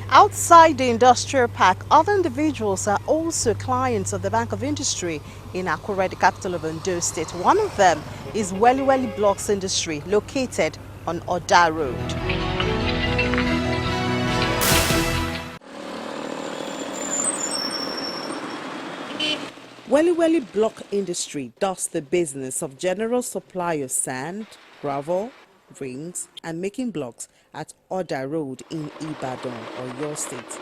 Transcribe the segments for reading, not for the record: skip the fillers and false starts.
Outside the industrial park, other individuals are also clients of the Bank of Industry in Akure, the capital of Ondo State. One of them is Welly Blocks Industry, located on Oda Road. Welly Block Industry does the business of general supply of sand, gravel, rings, and making blocks at Oda Road in Ibadan, Oyo State.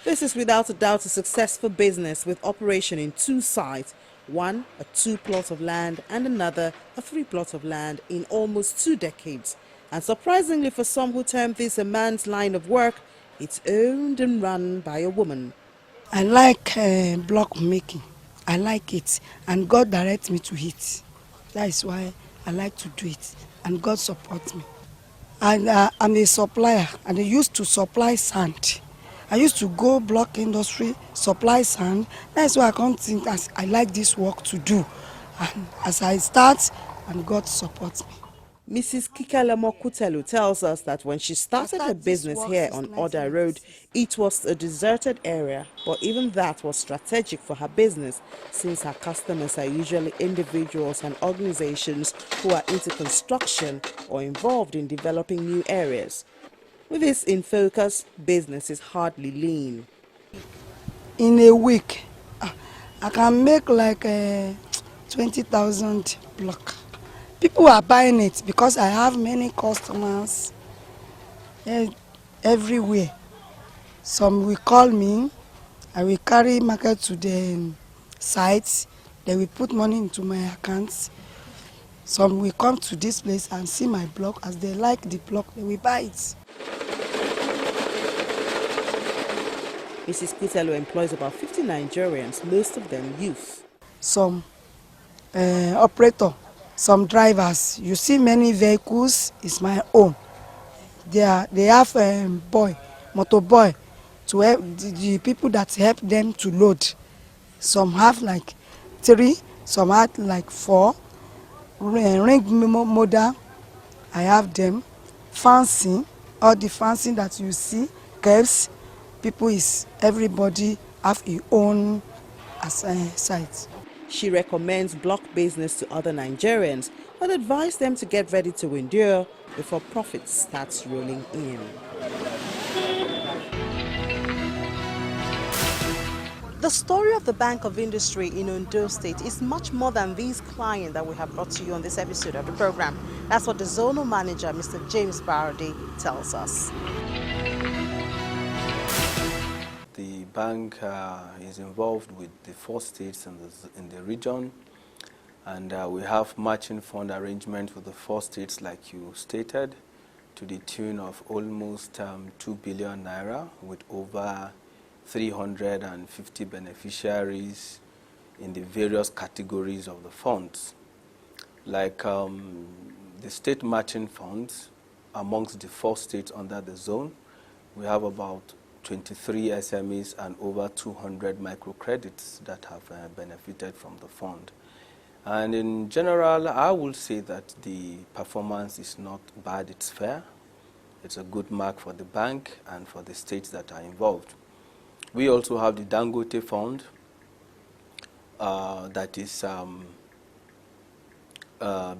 This is without a doubt a successful business with operation in two sites, one a 2 plots of land and another a 3 plots of land in almost 2 decades. And surprisingly for some who term this a man's line of work, it's owned and run by a woman. I like block making. I like it, and God directs me to it. That is why I like to do it, and God supports me. And I'm a supplier, and I used to supply sand. I used to go block industry, supply sand. That's why I can't think as I like this work to do. And as I start, and God supports me. Mrs. Kikalemo Kutelu tells us that when she started her business here on Oda Road, it was a deserted area, but even that was strategic for her business since her customers are usually individuals and organizations who are into construction or involved in developing new areas. With this in focus, business is hardly lean. In a week, I can make like 20,000 block. People are buying it because I have many customers everywhere. Some will call me, I will carry market to the sites, they will put money into my accounts. Some will come to this place and see my block. As they like the block, they will buy it. Mrs. Kutelu employs about 50 Nigerians, most of them youth. Some operator, some drivers. You see many vehicles, it's my own. They have motor boy, to help the people that help them to load. Some have like 3, some have like 4. Ring model, I have them. Fancy, all the fancy that you see, curves, everybody have their own site. She recommends block business to other Nigerians, but advised them to get ready to endure before profit starts rolling in. The story of the Bank of Industry in Ondo State is much more than these clients that we have brought to you on this episode of the program. That's what the zonal manager, Mr. James Barody, tells us. The bank is involved with the 4 states in the region, and we have matching fund arrangements with the 4 states like you stated, to the tune of almost 2 billion naira, with over 350 beneficiaries in the various categories of the funds. Like the state matching funds, amongst the 4 states under the zone, we have about 23 SMEs and over 200 microcredits that have benefited from the fund. And in general, I will say that the performance is not bad, it's fair. It's a good mark for the bank and for the states that are involved. We also have the Dangote Fund that is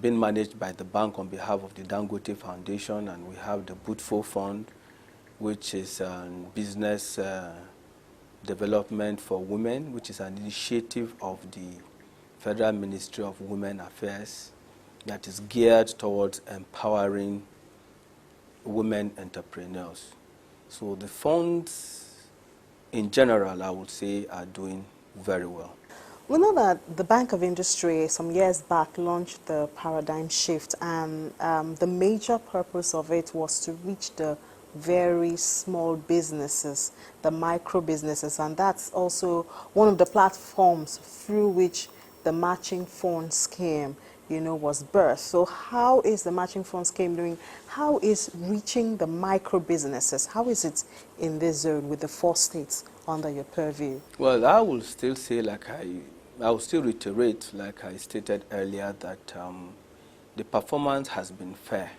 being managed by the bank on behalf of the Dangote Foundation, and we have the Bootfo Fund, which is business development for women, which is an initiative of the Federal Ministry of Women Affairs that is geared towards empowering women entrepreneurs. So the funds, in general, I would say, are doing very well. We know that the Bank of Industry some years back launched the paradigm shift, and the major purpose of it was to reach the very small businesses, the micro businesses, and that's also one of the platforms through which the matching fund scheme, was birthed. So how is the matching fund scheme doing? How is reaching the micro businesses? How is it in this zone with the 4 states under your purview? Well, I will still say, like I I will still reiterate, like I stated earlier, that the performance has been fair.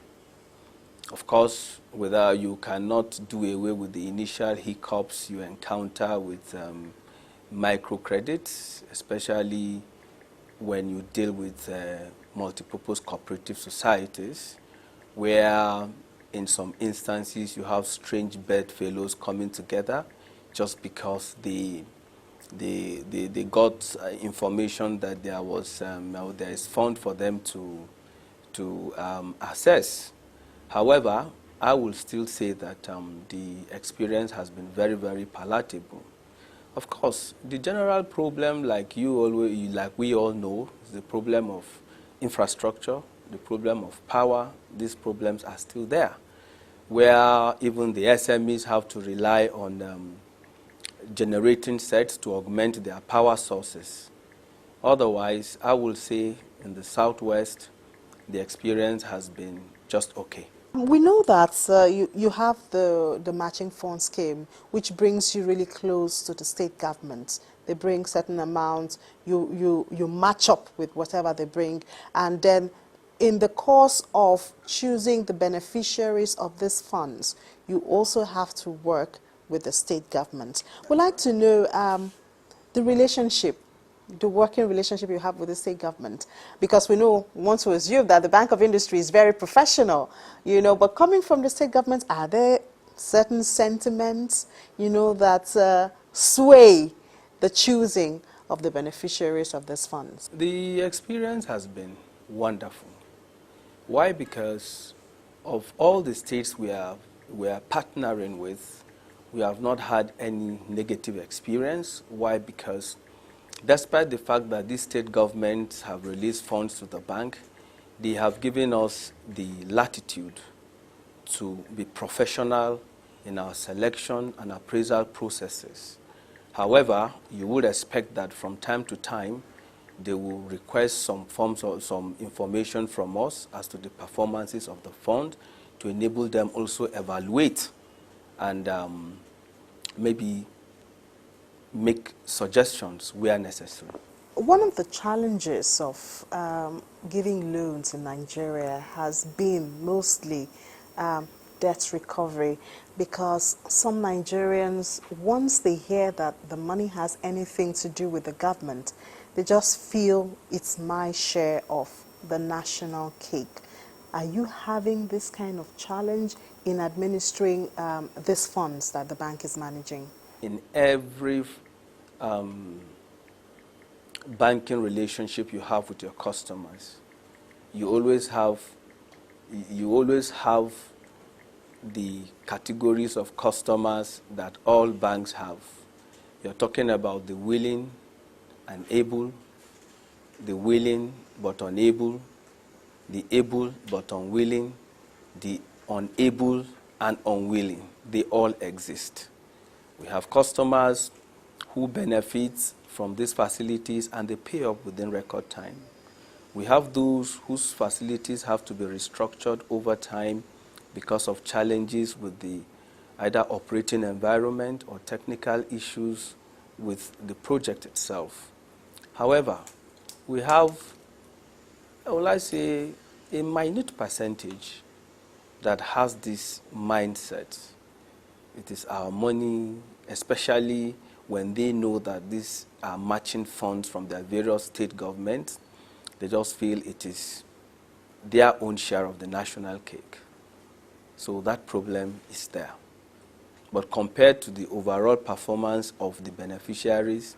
Of course, whether you cannot do away with the initial hiccups you encounter with microcredits, especially when you deal with multipurpose cooperative societies, where in some instances you have strange bedfellows coming together just because they got information that there is fund for them to access. However, I will still say that the experience has been very, very palatable. Of course, the general problem, like we all know, is the problem of infrastructure, the problem of power. These problems are still there, where even the SMEs have to rely on generating sets to augment their power sources. Otherwise, I will say in the Southwest, the experience has been just okay. We know that you have the matching fund scheme, which brings you really close to the state government. They bring certain amounts, you match up with whatever they bring, and then in the course of choosing the beneficiaries of these funds, you also have to work with the state government. We'd like to know the relationship, the working relationship you have with the state government, because we want to assume that the Bank of Industry is very professional, but coming from the state government, are there certain sentiments, that sway the choosing of the beneficiaries of these funds? The experience has been wonderful. Why? Because of all the states we are partnering with, we have not had any negative experience. Why? Because despite the fact that these state governments have released funds to the bank, they have given us the latitude to be professional in our selection and appraisal processes. However, you would expect that from time to time, they will request some forms or some information from us as to the performances of the fund to enable them also evaluate and maybe make suggestions where necessary. One of the challenges of giving loans in Nigeria has been mostly debt recovery, because some Nigerians, once they hear that the money has anything to do with the government, they just feel it's my share of the national cake. Are you having this kind of challenge in administering these funds that the bank is managing? In every banking relationship you have with your customers, you always have the categories of customers that all banks have. You're talking about the willing and able, the willing but unable, the able but unwilling, the unable and unwilling. They all exist. We have customers who benefit from these facilities and they pay up within record time. We have those whose facilities have to be restructured over time because of challenges with the either operating environment or technical issues with the project itself. However, we have, well, I say, a minute percentage that has this mindset. It is our money, especially when they know that these are matching funds from their various state governments. They just feel it is their own share of the national cake. So that problem is there. But compared to the overall performance of the beneficiaries,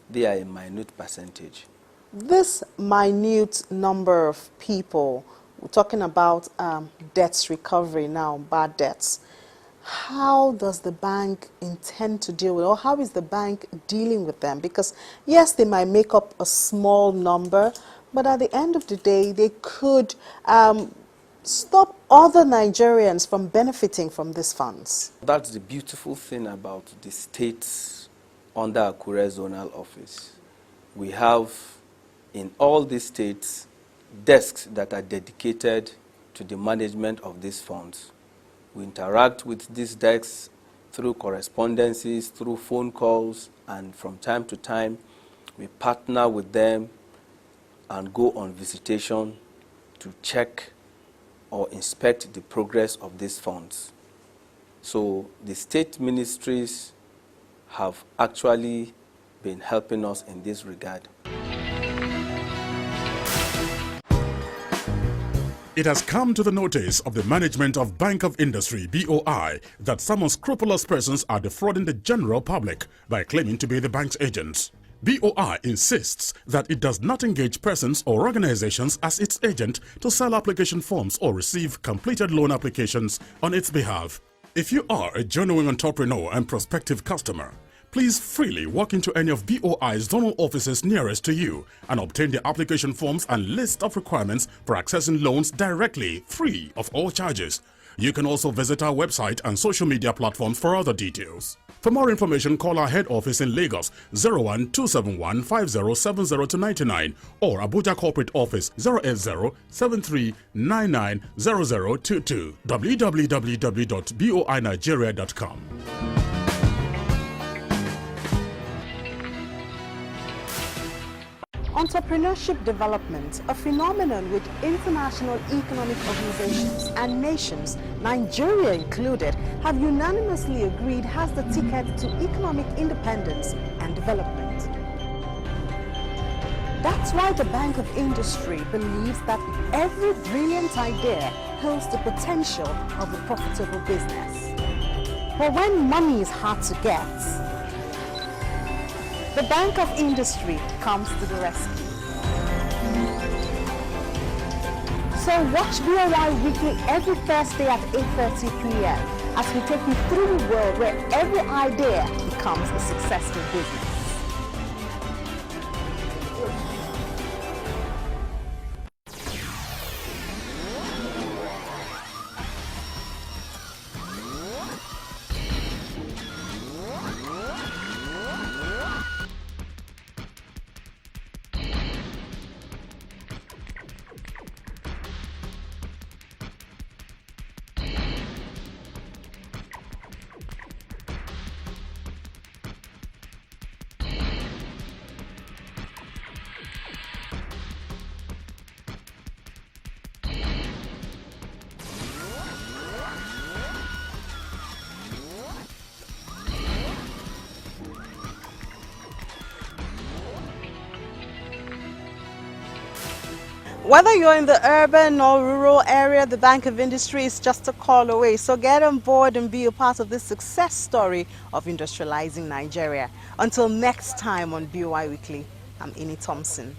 they are a minute percentage. This minute number of people, we're talking about debts recovery now, bad debts. How does the bank intend to deal with, or how is the bank dealing with them? Because yes, they might make up a small number, but at the end of the day, they could stop other Nigerians from benefiting from these funds. That's the beautiful thing about the states under Akure Zonal Office. We have in all these states desks that are dedicated to the management of these funds. We interact with these desks through correspondences, through phone calls, and from time to time, we partner with them and go on visitation to check or inspect the progress of these funds. So the state ministries have actually been helping us in this regard. It has come to the notice of the management of Bank of Industry, BOI, that some unscrupulous persons are defrauding the general public by claiming to be the bank's agents. BOI insists that it does not engage persons or organizations as its agent to sell application forms or receive completed loan applications on its behalf. If you are a genuine entrepreneur and prospective customer, please freely walk into any of BOI's zonal offices nearest to you and obtain the application forms and list of requirements for accessing loans directly, free of all charges. You can also visit our website and social media platforms for other details. For more information, call our head office in Lagos 01271 5070-99 or Abuja Corporate Office 080-7399-0022 www.boinigeria.com. Entrepreneurship development, a phenomenon which international economic organizations and nations, Nigeria included, have unanimously agreed has the ticket to economic independence and development. That's why the Bank of Industry believes that every brilliant idea holds the potential of a profitable business. But when money is hard to get, the Bank of Industry comes to the rescue. So watch BOI Weekly every Thursday at 8:30 p.m. as we take you through a world where every idea becomes a successful business. Whether you're in the urban or rural area, the Bank of Industry is just a call away. So get on board and be a part of this success story of industrializing Nigeria. Until next time on BOI Weekly, I'm Ini Thompson.